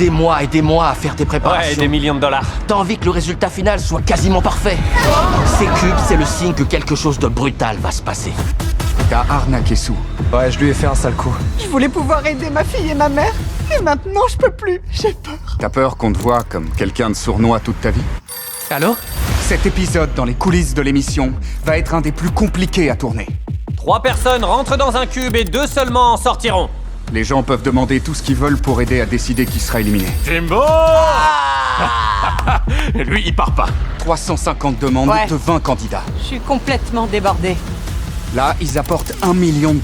des mois et des mois à faire tes préparations. Ouais, des millions de dollars. T'as envie que le résultat final soit quasiment parfait. Ces cubes, c'est le signe que quelque chose de brutal va se passer. T'as arnaqué Sue. Ouais, je lui ai fait un sale coup. Je voulais pouvoir aider ma fille et ma mère, et maintenant je peux plus, j'ai peur. T'as peur qu'on te voie comme quelqu'un de sournois toute ta vie? Allô? Cet épisode dans les coulisses de l'émission va être un des plus compliqués à tourner. 3 personnes rentrent dans un cube et 2 seulement en sortiront. Les gens peuvent demander tout ce qu'ils veulent pour aider à décider qui sera éliminé. Jimbo Lui, il part pas. 350 demandes Ouais. de 20 candidats. Je suis complètement débordée. Là, ils apportent $1 million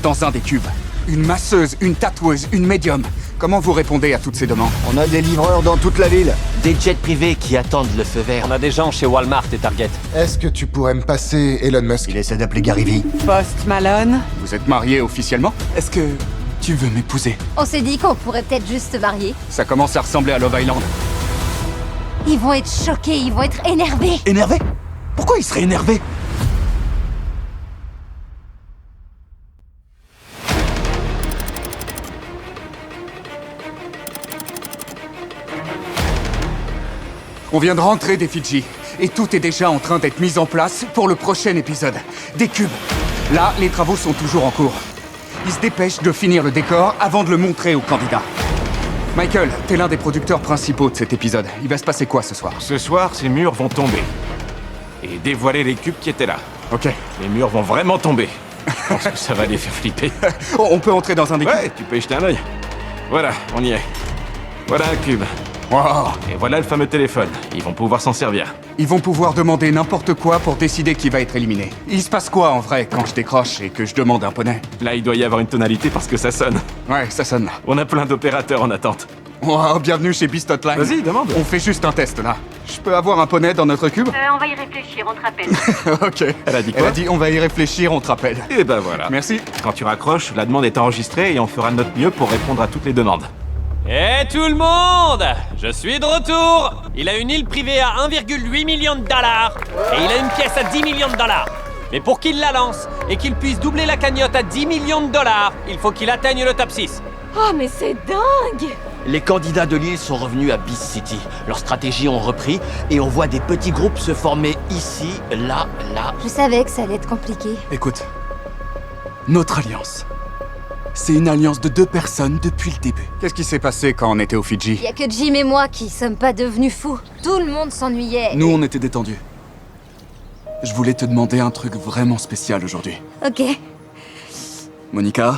dans un des cubes. Une masseuse, une tatoueuse, une médium. Comment vous répondez à toutes ces demandes? On a des livreurs dans toute la ville. Des jets privés qui attendent le feu vert. On a des gens chez Walmart et Target. Est-ce que tu pourrais me passer Elon Musk? Il essaie d'appeler Gary Vee. Post Malone. Vous êtes mariés officiellement? Est-ce que tu veux m'épouser? On s'est dit qu'on pourrait peut-être juste se marier. Ça commence à ressembler à Love Island. Ils vont être choqués, ils vont être énervés. Énervé? Pourquoi il serait énervé? On vient de rentrer des Fidji, et tout est déjà en train d'être mis en place pour le prochain épisode. Des cubes. Là, les travaux sont toujours en cours. Ils se dépêchent de finir le décor avant de le montrer aux candidats. Michael, t'es l'un des producteurs principaux de cet épisode. Il va se passer quoi ce soir? Ce soir, ces murs vont tomber. Et dévoiler les cubes qui étaient là. Ok. Les murs vont vraiment tomber. Je pense que ça va les faire flipper. On peut entrer dans un des Ouais, cubes? tu peux y jeter un œil. Voilà, on y est. Voilà un cube. Wow. Et voilà le fameux téléphone. Ils vont pouvoir s'en servir. Ils vont pouvoir demander n'importe quoi pour décider qui va être éliminé. Il se passe quoi en vrai quand je décroche et que je demande un poney? Là, il doit y avoir une tonalité parce que ça sonne. Ouais, ça sonne là. On a plein d'opérateurs en attente. Wow, bienvenue chez Beast Hotline. Vas-y, demande. On fait juste un test là. Je peux avoir un poney dans notre cube? On va y réfléchir, on te rappelle. Ok. Elle a dit quoi? Elle a dit on va y réfléchir, on te rappelle. Et ben voilà. Merci. Quand tu raccroches, la demande est enregistrée et on fera de notre mieux pour répondre à toutes les demandes. Et tout le monde! Je suis de retour! Il a une île privée à 1,8 million de dollars et il a une pièce à 10 millions de dollars. Mais pour qu'il la lance et qu'il puisse doubler la cagnotte à 10 millions de dollars, il faut qu'il atteigne le top 6. Oh, mais c'est dingue! Les candidats de l'île sont revenus à Beast City. Leurs stratégies ont repris et on voit des petits groupes se former ici, là, là. Je savais que ça allait être compliqué. Écoute, notre alliance, c'est une alliance de 2 personnes depuis le début. Qu'est-ce qui s'est passé quand on était au Il Fidji? y a que Jim et moi qui sommes pas devenus fous. Tout le monde s'ennuyait. Nous, on était détendus. Je voulais te demander un truc vraiment spécial aujourd'hui. Ok. Monica,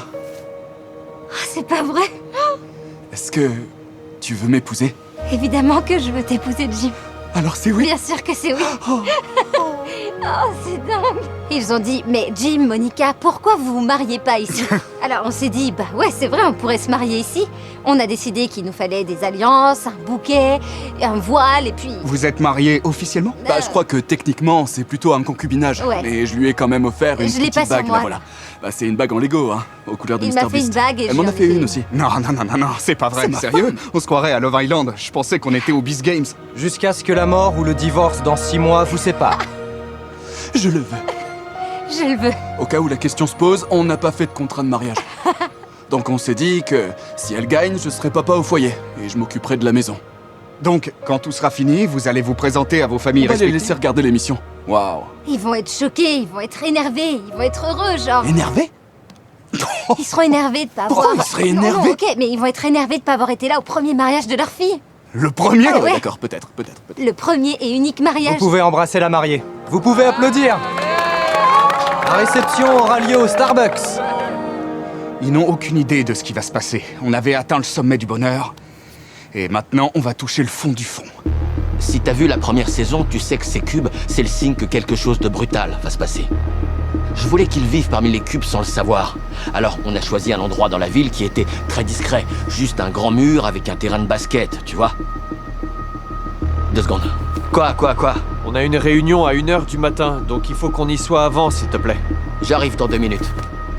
Ah, c'est pas vrai. est-ce que tu veux m'épouser? Évidemment que je veux t'épouser, Jim. Alors c'est oui. Bien sûr que c'est oui. Oh, c'est dingue. Ils ont dit, mais Jim, Monica, pourquoi vous vous mariez pas ici? Alors on s'est dit, bah ouais, c'est vrai, on pourrait se marier ici. On a décidé qu'il nous fallait des alliances, un bouquet, un voile, et puis... Vous êtes mariés officiellement? Bah, je crois que techniquement, c'est plutôt un concubinage. Ouais. Mais je lui ai quand même offert une Je l'ai petite pas sur bague, moi. là, voilà. Bah, c'est une bague en Lego, hein, aux couleurs de Il Mr. m'a fait une Beast. bague et Elle je m'en lui a en ai fait fait une une. aussi. Non, c'est pas vrai. C'est ma Sérieux? femme. On se croirait à Love Island. Je pensais qu'on était au Beast Games. Jusqu'à ce que la mort ou le divorce dans 6 mois vous sépare. Je le veux. Je le veux. Au cas où la question se pose, on n'a pas fait de contrat de mariage. Donc on s'est dit que si elle gagne, je serai papa au foyer et je m'occuperai de la maison. Donc, quand tout sera fini, vous allez vous présenter à vos On familles va les respectives. laisser regarder l'émission. Waouh. Ils vont être choqués, ils vont être énervés, ils vont être heureux, genre... Énervé? Ils seront énervés de pas avoir... Pourquoi ils seraient Non, énervés? ok, mais ils vont être énervés de pas avoir été là au premier mariage de leur fille. Le premier? Ah ouais. D'accord, peut-être. Le premier et unique Vous mariage. pouvez embrasser la mariée. Vous pouvez applaudir. La réception aura lieu au Starbucks. Ils n'ont aucune idée de ce qui va se passer. On avait atteint le sommet du bonheur. Et maintenant, on va toucher le fond du fond. Si t'as vu la première saison, tu sais que ces cubes, c'est le signe que quelque chose de brutal va se passer. Je voulais qu'ils vivent parmi les cubes sans le savoir. Alors, on a choisi un endroit dans la ville qui était très discret. Juste un grand mur avec un terrain de basket, tu vois. 2 secondes. Quoi? On a une réunion à 1h du matin, donc il faut qu'on y soit avant, s'il te plaît. J'arrive dans 2 minutes.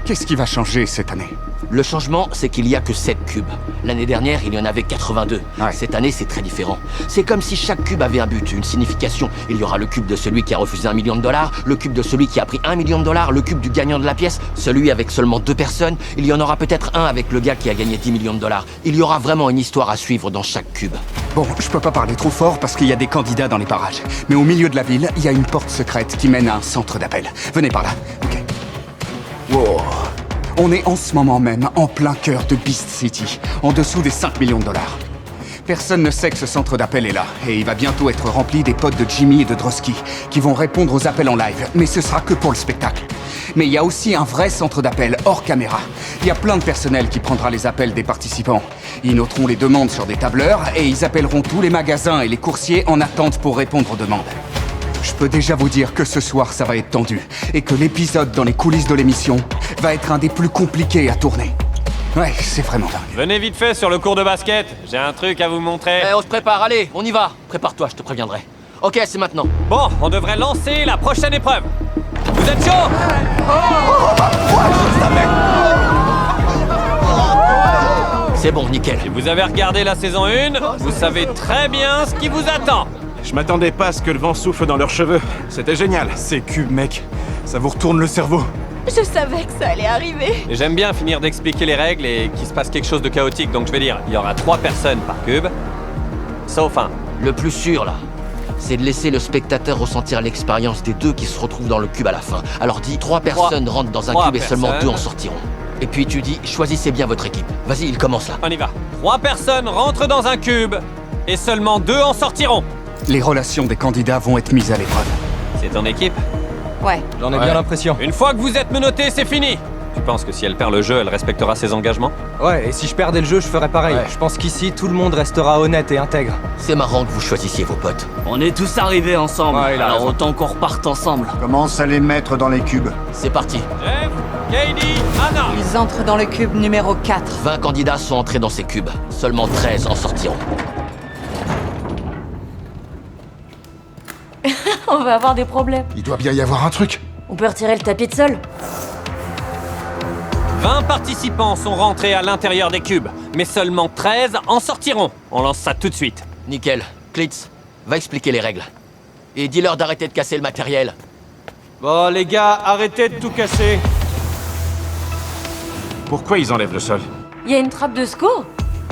Qu'est-ce qui va changer cette année? Le changement, c'est qu'il y a que 7 cubes. L'année dernière, il y en avait 82. Ouais. Cette année, c'est très différent. C'est comme si chaque cube avait un but, une signification. Il y aura le cube de celui qui a refusé $1 million, le cube de celui qui a pris $1 million, le cube du gagnant de la pièce, celui avec seulement 2 personnes. Il y en aura peut-être un avec le gars qui a gagné $10 millions. Il y aura vraiment une histoire à suivre dans chaque cube. Bon, je peux pas parler trop fort parce qu'il y a des candidats dans les parages. Mais au milieu de la ville, il y a une porte secrète qui mène à un centre d'appel. Venez par là, ok. Wow. On est en ce moment même en plein cœur de Beast City, en dessous des $5 millions. Personne ne sait que ce centre d'appel est là, et il va bientôt être rempli des potes de Jimmy et de Drosky, qui vont répondre aux appels en live, mais ce sera que pour le spectacle. Mais il y a aussi un vrai centre d'appel hors caméra. Il y a plein de personnel qui prendra les appels des participants. Ils noteront les demandes sur des tableurs, et ils appelleront tous les magasins et les coursiers en attente pour répondre aux demandes. Je peux déjà vous dire que ce soir, ça va être tendu, et que l'épisode dans les coulisses de l'émission va être un des plus compliqués à tourner. Ouais, c'est vraiment dingue. Venez vite fait sur le cours de basket. J'ai un truc à vous montrer. On se prépare, allez, on y va. Prépare-toi, je te préviendrai. Ok, c'est maintenant. Bon, on devrait lancer la prochaine épreuve. Vous êtes chaud? C'est bon, nickel. Si vous avez regardé la saison 1, vous savez très bien ce qui vous attend. Je m'attendais pas à ce que le vent souffle dans leurs cheveux. C'était génial. Ces cubes, mec, ça vous retourne le cerveau. Je savais que ça allait arriver. Et j'aime bien finir d'expliquer les règles et qu'il se passe quelque chose de chaotique, donc je vais dire, il y aura 3 personnes par cube, sauf un. Le plus sûr, là, c'est de laisser le spectateur ressentir l'expérience des 2 qui se retrouvent dans le cube à la fin. Alors dis, 3 personnes rentrent dans un cube et seulement 2 en sortiront. Et puis tu dis, choisissez bien votre équipe. Vas-y, il commence là. On y va. 3 personnes rentrent dans un cube et seulement 2 en sortiront. Les relations des candidats vont être mises à l'épreuve. C'est ton équipe? Ouais. J'en ai bien l'impression. Une fois que vous êtes menottés, c'est fini. Tu penses que si elle perd le jeu, elle respectera ses engagements? Ouais, et si je perdais le jeu, je ferais pareil. Ouais. Je pense qu'ici, tout le monde restera honnête et intègre. C'est marrant que vous choisissiez vos potes. On est tous arrivés ensemble, Ouais, il a alors raison. autant qu'on reparte ensemble. Commence à les mettre dans les cubes. C'est parti. Jeff, Katie, Anna. Ils entrent dans le cube numéro 4. 20 candidats sont entrés dans ces cubes. Seulement 13 en sortiront. On va avoir des problèmes. Il doit bien y avoir un truc. On peut retirer le tapis de sol? 20 participants sont rentrés à l'intérieur des cubes, mais seulement 13 en sortiront. On lance ça tout de suite. Nickel. Klitz, va expliquer les règles. Et dis-leur d'arrêter de casser le matériel. Bon, les gars, arrêtez de tout casser. Pourquoi ils enlèvent le sol? Il y a une trappe de secours?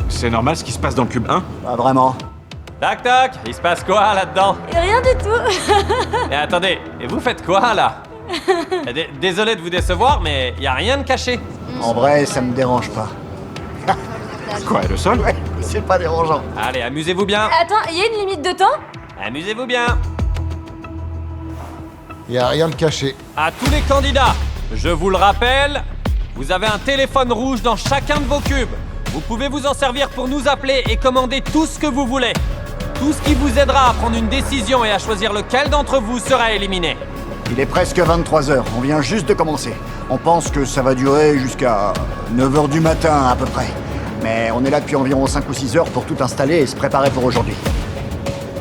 C'est normal ce qui se passe dans le cube 1? Pas vraiment. Tac tac, il se passe quoi là-dedans? Et rien du tout. Et attendez, et vous faites quoi là? Désolé de vous décevoir, mais y a rien de caché. En vrai, ça me dérange pas. Quoi, le sol? Ouais, c'est pas dérangeant. Allez, amusez-vous bien. Attends, il y a une limite de temps? Amusez-vous bien. Y a rien de caché. À tous les candidats, je vous le rappelle, vous avez un téléphone rouge dans chacun de vos cubes. Vous pouvez vous en servir pour nous appeler et commander tout ce que vous voulez. Tout ce qui vous aidera à prendre une décision et à choisir lequel d'entre vous sera éliminé. Il est presque 23h, on vient juste de commencer. On pense que ça va durer jusqu'à 9h du matin à peu près. Mais on est là depuis environ 5 ou 6 heures pour tout installer et se préparer pour aujourd'hui.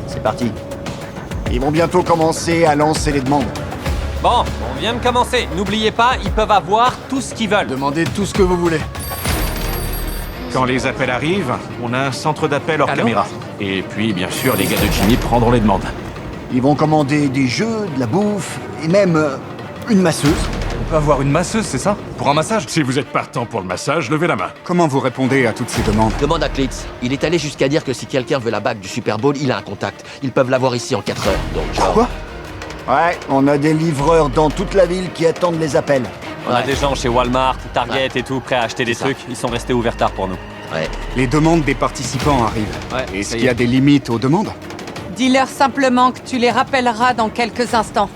C'est parti. Ils vont bientôt commencer à lancer les demandes. Bon, on vient de commencer. N'oubliez pas, ils peuvent avoir tout ce qu'ils veulent. Demandez tout ce que vous voulez. Quand les appels arrivent, on a un centre d'appel hors caméra. Et puis, bien sûr, les gars de Jimmy prendront les demandes. Ils vont commander des jeux, de la bouffe et même une masseuse. On peut avoir une masseuse, c'est ça? Pour un massage? Si vous êtes partant pour le massage, levez la main. Comment vous répondez à toutes ces demandes? Demande à Klitz. Il est allé jusqu'à dire que si quelqu'un veut la bague du Super Bowl, il a un contact. Ils peuvent l'avoir ici en 4 heures. Donc, genre... Quoi? Ouais, on a des livreurs dans toute la ville qui attendent les appels. On a des gens chez Walmart, Target et tout, prêts à acheter des ça. trucs. Ils sont restés ouverts tard pour nous. Ouais. Les demandes des participants arrivent. Est-ce qu'il y a des limites aux demandes? Dis-leur simplement que tu les rappelleras dans quelques instants.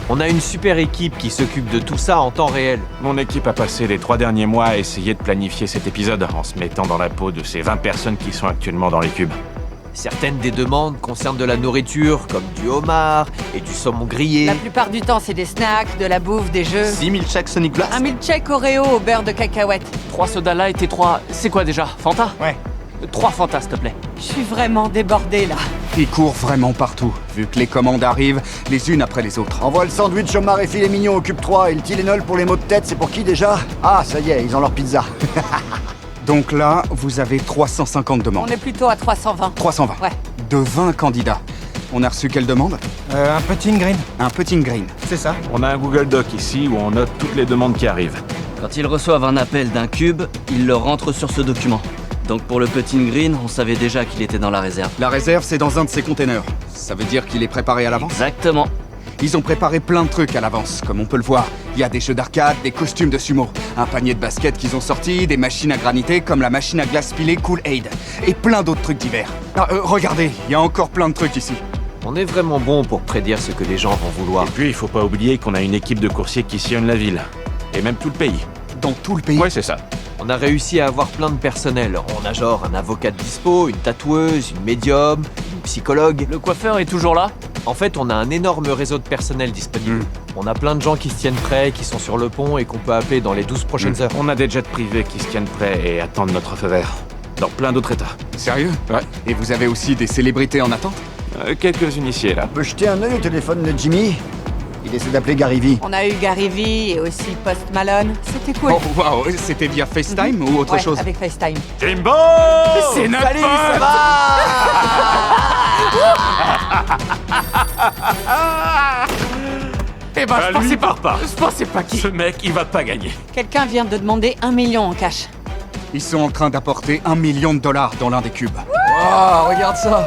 On a une super équipe qui s'occupe de tout ça en temps réel. Mon équipe a passé les 3 derniers mois à essayer de planifier cet épisode en se mettant dans la peau de ces 20 personnes qui sont actuellement dans les cubes. Certaines des demandes concernent de la nourriture, comme du homard et du saumon grillé. La plupart du temps, c'est des snacks, de la bouffe, des jeux. 6 milkshakes Sonic Blast. Un milkshake Oreo au beurre de cacahuète. 3 sodas light et 3... C'est quoi déjà? Fanta? Ouais. 3 Fanta, s'il te plaît. Je suis vraiment débordée là. Ils courent vraiment partout, vu que les commandes arrivent les unes après les autres. Envoie le sandwich homard et filet mignon au cube 3 et le Tylenol pour les maux de tête, c'est pour qui déjà? Ah, ça y est, ils ont leur pizza. Donc là, vous avez 350 demandes. On est plutôt à 320. 320. Ouais. De 20 candidats. On a reçu quelle demande? Un putting green. Un putting green. C'est ça. On a un Google Doc ici où on note toutes les demandes qui arrivent. Quand ils reçoivent un appel d'un cube, ils le rentrent sur ce document. Donc pour le putting green, on savait déjà qu'il était dans la réserve. La réserve, c'est dans un de ces containers. Ça veut dire qu'il est préparé à l'avance? Exactement. Ils ont préparé plein de trucs à l'avance, comme on peut le voir. Il y a des jeux d'arcade, des costumes de sumo, un panier de basket qu'ils ont sorti, des machines à graniter comme la machine à glace pilée Kool Aid, et plein d'autres trucs divers. Ah, regardez, il y a encore plein de trucs ici. On est vraiment bon pour prédire ce que les gens vont vouloir. Et puis, il faut pas oublier qu'on a une équipe de coursiers qui sillonne la ville. Et même tout le pays. Dans tout le pays? Ouais, c'est ça. On a réussi à avoir plein de personnel. On a genre un avocat de dispo, une tatoueuse, une médium, une psychologue. Le coiffeur est toujours là? En fait, on a un énorme réseau de personnel disponible. On a plein de gens qui se tiennent prêts, qui sont sur le pont et qu'on peut appeler dans les 12 prochaines heures. On a des jets privés qui se tiennent prêts et attendent notre feu vert. Dans plein d'autres états. Sérieux? Ouais. Et vous avez aussi des célébrités en attente? Quelques initiés, là. On peut jeter un œil au téléphone de Jimmy? Il essaie d'appeler Gary V. On a eu Gary V et aussi Post Malone. C'était cool. Oh, waouh, c'était via FaceTime ou autre Ouais, chose? avec FaceTime. Jimbo! C'est notre Salut, pote! ça va? Eh ben, je pensais pas. Je pensais pas qui. Ce mec, il va pas gagner. Quelqu'un vient de demander 1 million en cash. Ils sont en train d'apporter $1 million dans l'un des cubes. Oh, regarde ça.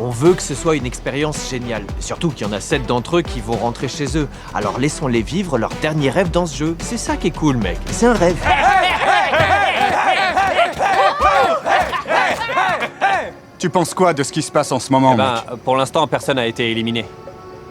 On veut que ce soit une expérience géniale. Surtout qu'il y en a 7 d'entre eux qui vont rentrer chez eux. Alors laissons-les vivre leur dernier rêve dans ce jeu. C'est ça qui est cool, mec. C'est un rêve. Tu penses quoi de ce qui se passe en ce moment, mec? Pour l'instant, personne n'a été éliminé.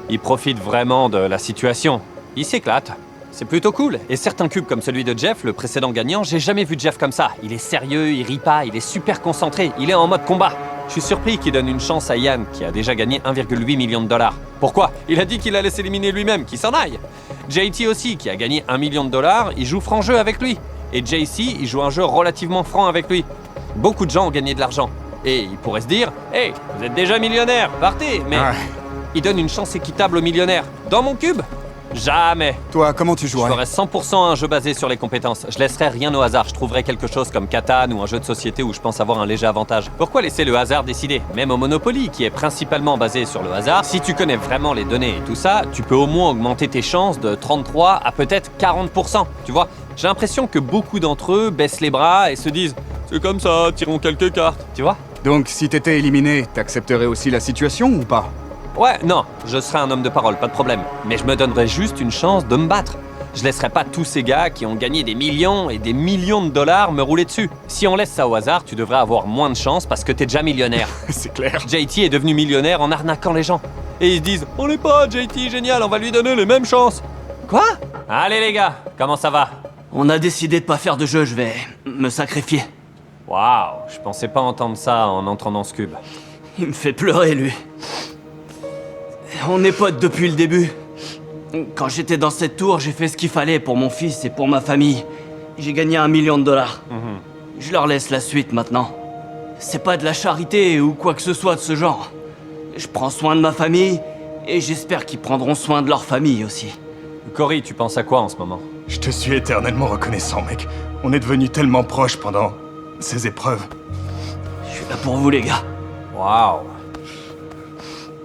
Il profite vraiment de la situation. Il s'éclate. C'est plutôt cool. Et certains cubes comme celui de Jeff, le précédent gagnant, j'ai jamais vu Jeff comme ça. Il est sérieux, il rit pas, il est super concentré, il est en mode combat. Je suis surpris qu'il donne une chance à Ian, qui a déjà gagné 1,8 million de dollars. Pourquoi? Il a dit qu'il allait s'éliminer lui-même, qu'il s'en aille. JT aussi, qui a gagné 1 million de dollars, il joue franc jeu avec lui. Et JC, il joue un jeu relativement franc avec lui. Beaucoup de gens ont gagné de l'argent. Et ils pourraient se dire, « Hey, vous êtes déjà millionnaire, partez !» Mais il donne une chance équitable aux millionnaires. Dans mon cube? Jamais. Toi, comment tu Je jouerais? ferais 100% un jeu basé sur les compétences. Je laisserais rien au hasard. Je trouverais quelque chose comme Catan ou un jeu de société où je pense avoir un léger avantage. Pourquoi laisser le hasard décider? Même au Monopoly, qui est principalement basé sur le hasard, si tu connais vraiment les données et tout ça, tu peux au moins augmenter tes chances de 33 à peut-être 40%. Tu vois? J'ai l'impression que beaucoup d'entre eux baissent les bras et se disent « C'est comme ça, tirons quelques cartes. » Tu vois? Donc, si t'étais éliminé, t'accepterais aussi la situation ou pas? Ouais, non, je serais un homme de parole, pas de problème. Mais je me donnerais juste une chance de me battre. Je laisserai pas tous ces gars qui ont gagné des millions et des millions de dollars me rouler dessus. Si on laisse ça au hasard, tu devrais avoir moins de chance parce que t'es déjà millionnaire. C'est clair. JT est devenu millionnaire en arnaquant les gens. Et ils se disent « On n'est pas JT, génial, on va lui donner les mêmes chances. » Quoi? Allez les gars, comment ça va? On a décidé de pas faire de jeu, je vais me sacrifier. Waouh, je pensais pas entendre ça en entrant dans ce cube. Il me fait pleurer, lui. On est potes depuis le début. Quand j'étais dans cette tour, j'ai fait ce qu'il fallait pour mon fils et pour ma famille. J'ai gagné 1 million de dollars. Je leur laisse la suite maintenant. C'est pas de la charité ou quoi que ce soit de ce genre. Je prends soin de ma famille et j'espère qu'ils prendront soin de leur famille aussi. Cory, tu penses à quoi en ce moment? Je te suis éternellement reconnaissant, mec. On est devenus tellement proches pendant ces épreuves. Je suis là pour vous, les gars. Waouh.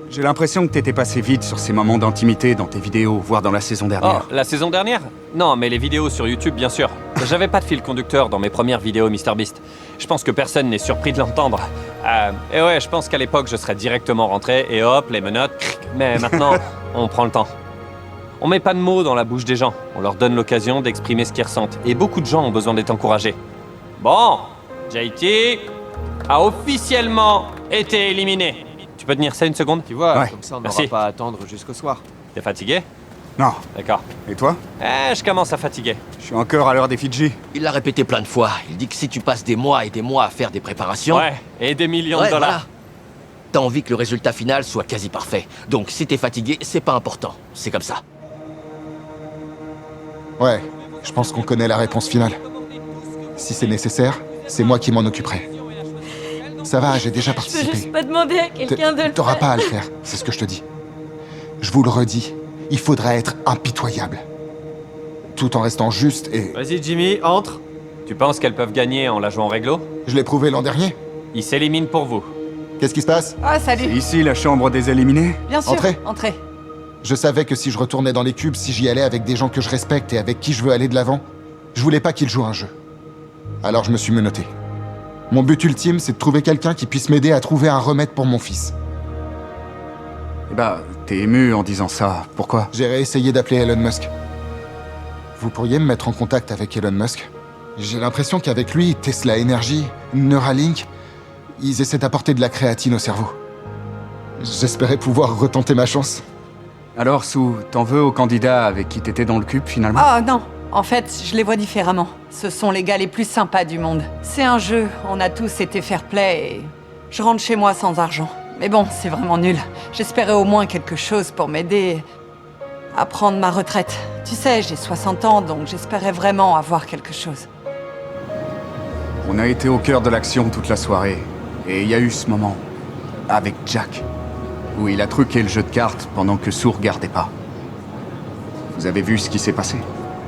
J'ai l'impression que t'étais passé vite sur ces moments d'intimité dans tes vidéos, voire dans la saison dernière. Oh, la saison dernière? Non, mais les vidéos sur YouTube, bien sûr. J'avais pas de fil conducteur dans mes premières vidéos MrBeast. Je pense que personne n'est surpris de l'entendre. Et ouais, je pense qu'à l'époque, je serais directement rentré et hop, les menottes, cric. Mais maintenant, on prend le temps. On met pas de mots dans la bouche des gens. On leur donne l'occasion d'exprimer ce qu'ils ressentent. Et beaucoup de gens ont besoin d'être encouragés. Bon, JT a officiellement été éliminé. Tu peux tenir ça une seconde? Tu vois, Ouais. comme ça on Merci. n'aura pas à attendre jusqu'au soir. T'es fatigué? Non. D'accord. Et toi? Je commence à fatiguer. Je suis encore à l'heure des Fidji. Il l'a répété plein de fois. Il dit que si tu passes des mois et des mois à faire des préparations... Ouais, et des millions de dollars. Voilà. T'as envie que le résultat final soit quasi parfait. Donc si t'es fatigué, c'est pas important. C'est comme ça. Ouais, je pense qu'on connaît la réponse finale. Si c'est nécessaire, c'est moi qui m'en occuperai. Ça va, j'ai déjà Je peux participé. juste pas demander à quelqu'un de le T'auras faire. pas à le faire, c'est ce que je te dis. Je vous le redis, il faudra être impitoyable. Tout en restant juste et... Vas-y, Jimmy, entre. Tu penses qu'elles peuvent gagner en la jouant réglo? Je l'ai prouvé l'an dernier. Ils s'éliminent pour vous. Qu'est-ce qui se passe? Ah, salut. Ici, la chambre des éliminés? Bien sûr, Entrez. entrez. Je savais que si je retournais dans les cubes, si j'y allais avec des gens que je respecte et avec qui je veux aller de l'avant, je voulais pas qu'ils jouent un jeu. Alors je me suis menotté. Mon but ultime, c'est de trouver quelqu'un qui puisse m'aider à trouver un remède pour mon fils. Eh bah, t'es ému en disant ça. Pourquoi? J'ai réessayé d'appeler Elon Musk. Vous pourriez me mettre en contact avec Elon Musk? J'ai l'impression qu'avec lui, Tesla Energy, Neuralink, ils essaient d'apporter de la créatine au cerveau. J'espérais pouvoir retenter ma chance. Alors, Sue, t'en veux aux candidats avec qui t'étais dans le cube, finalement? Ah non, en fait, je les vois différemment. Ce sont les gars les plus sympas du monde. C'est un jeu, on a tous été fair-play et... Je rentre chez moi sans argent. Mais bon, c'est vraiment nul. J'espérais au moins quelque chose pour m'aider à prendre ma retraite. Tu sais, j'ai 60 ans, donc j'espérais vraiment avoir quelque chose. On a été au cœur de l'action toute la soirée. Et il y a eu ce moment, avec Jack, où il a truqué le jeu de cartes pendant que Sue regardait pas. Vous avez vu ce qui s'est passé?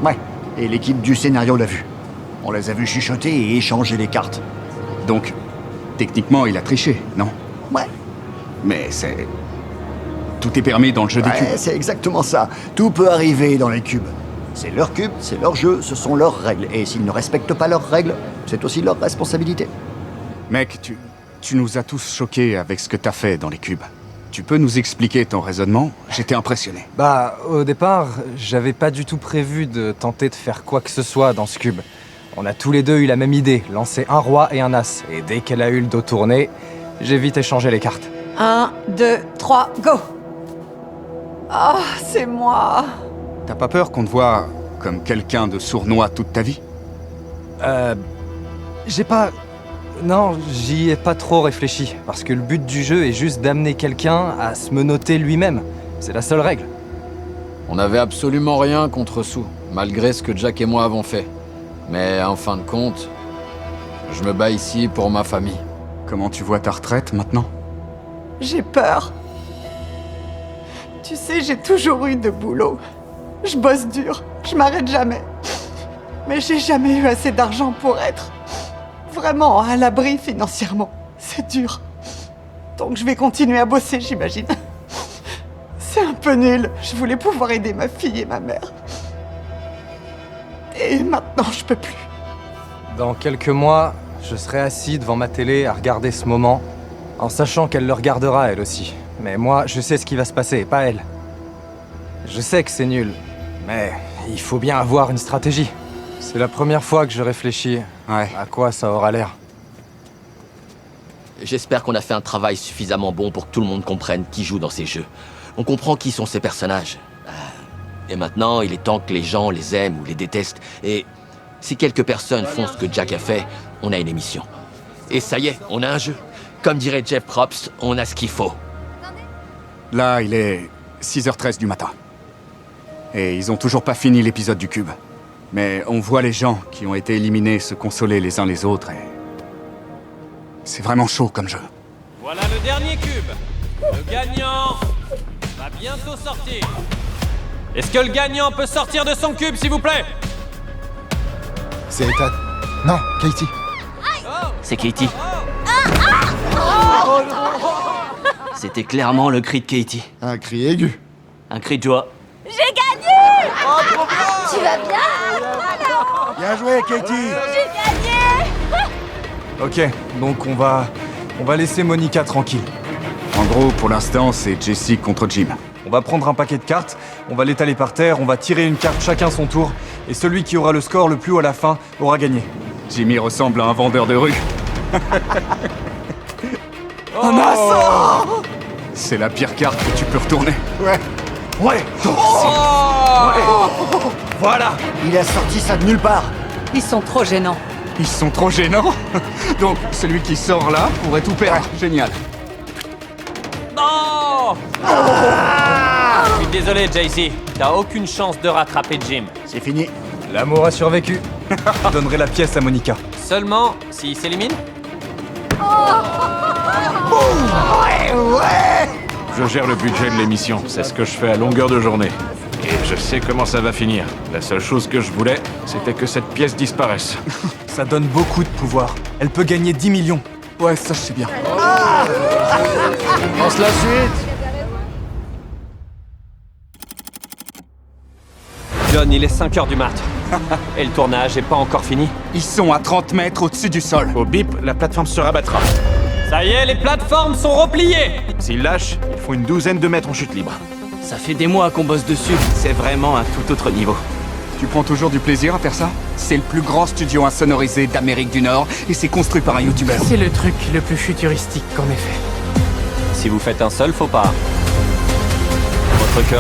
Ouais, et l'équipe du scénario l'a vu. On les a vus chuchoter et échanger les cartes. Donc, techniquement, il a triché, non? Ouais. Mais c'est... Tout est permis dans le jeu des cubes. Ouais, c'est exactement ça. Tout peut arriver dans les cubes. C'est leur cube, c'est leur jeu, ce sont leurs règles. Et s'ils ne respectent pas leurs règles, c'est aussi leur responsabilité. Mec, tu nous as tous choqués avec ce que t'as fait dans les cubes. Tu peux nous expliquer ton raisonnement? J'étais impressionné. Bah, au départ, j'avais pas du tout prévu de tenter de faire quoi que ce soit dans ce cube. On a tous les deux eu la même idée, lancer un roi et un as. Et dès qu'elle a eu le dos tourné, j'ai vite échangé les cartes. 1, 2, 3, go! Ah, c'est moi. T'as pas peur qu'on te voit comme quelqu'un de sournois toute ta vie? J'ai pas... Non, j'y ai pas trop réfléchi, parce que le but du jeu est juste d'amener quelqu'un à se menotter lui-même. C'est la seule règle. On n'avait absolument rien contre Sue, malgré ce que Jack et moi avons fait. Mais en fin de compte, je me bats ici pour ma famille. Comment tu vois ta retraite maintenant? J'ai peur. Tu sais, j'ai toujours eu de boulot. Je bosse dur, je m'arrête jamais. Mais j'ai jamais eu assez d'argent pour être vraiment à l'abri financièrement. C'est dur. Donc je vais continuer à bosser, j'imagine. C'est un peu nul. Je voulais pouvoir aider ma fille et ma mère. Et maintenant, je peux plus. Dans quelques mois, je serai assis devant ma télé à regarder ce moment, en sachant qu'elle le regardera elle aussi. Mais moi, je sais ce qui va se passer, pas elle. Je sais que c'est nul, mais il faut bien avoir une stratégie. C'est la première fois que je réfléchis à quoi ça aura l'air. J'espère qu'on a fait un travail suffisamment bon pour que tout le monde comprenne qui joue dans ces jeux. On comprend qui sont ces personnages. Et maintenant, il est temps que les gens les aiment ou les détestent. Et si quelques personnes font ce que Jack a fait, on a une émission. Et ça y est, on a un jeu. Comme dirait Jeff Probst, on a ce qu'il faut. Là, il est 6h13 du matin. Et ils ont toujours pas fini l'épisode du cube. Mais on voit les gens qui ont été éliminés se consoler les uns les autres et... C'est vraiment chaud comme jeu. Voilà le dernier cube. Le gagnant va bientôt sortir. Est-ce que le gagnant peut sortir de son cube, s'il vous plaît? C'est Ethan. Non, Katie. C'est Katie. C'était clairement le cri de Katie. Un cri aigu. Un cri de joie. J'ai gagné! Oh, trop bien! Tu vas bien? Bien joué, Katie! J'ai gagné! Ok, donc on va laisser Monica tranquille. En gros, pour l'instant, c'est Jesse contre Jim. On va prendre un paquet de cartes, on va l'étaler par terre, on va tirer une carte chacun son tour, et celui qui aura le score le plus haut à la fin aura gagné. Jimmy ressemble à un vendeur de rue. Un as! C'est la pire carte que tu peux retourner. Ouais. Ouais. Voilà. Il a sorti ça de nulle part. Ils sont trop gênants. Ils sont trop gênants. Donc, celui qui sort là pourrait tout perdre. Génial. Non! Je suis désolé, JC. T'as aucune chance de rattraper Jim. C'est fini. L'amour a survécu. Je donnerai la pièce à Monica. Seulement s'il s'élimine? Oh Je gère le budget de l'émission, c'est ce que je fais à longueur de journée. Et je sais comment ça va finir. La seule chose que je voulais, c'était que cette pièce disparaisse. Ça donne beaucoup de pouvoir. Elle peut gagner 10 millions. Ouais, ça je sais bien. Lance la suite. John, il est 5h du mat. Et le tournage est pas encore fini. Ils sont à 30 mètres au-dessus du sol. Au bip, la plateforme se rabattra. Ça y est, les plateformes sont repliées. S'ils lâchent, il faut une douzaine de mètres en chute libre. Ça fait des mois qu'on bosse dessus. C'est vraiment un tout autre niveau. Tu prends toujours du plaisir à faire ça? C'est le plus grand studio insonorisé d'Amérique du Nord et c'est construit par un youtubeur. C'est le truc le plus futuristique qu'on ait fait. Si vous faites un seul faux pas, votre cœur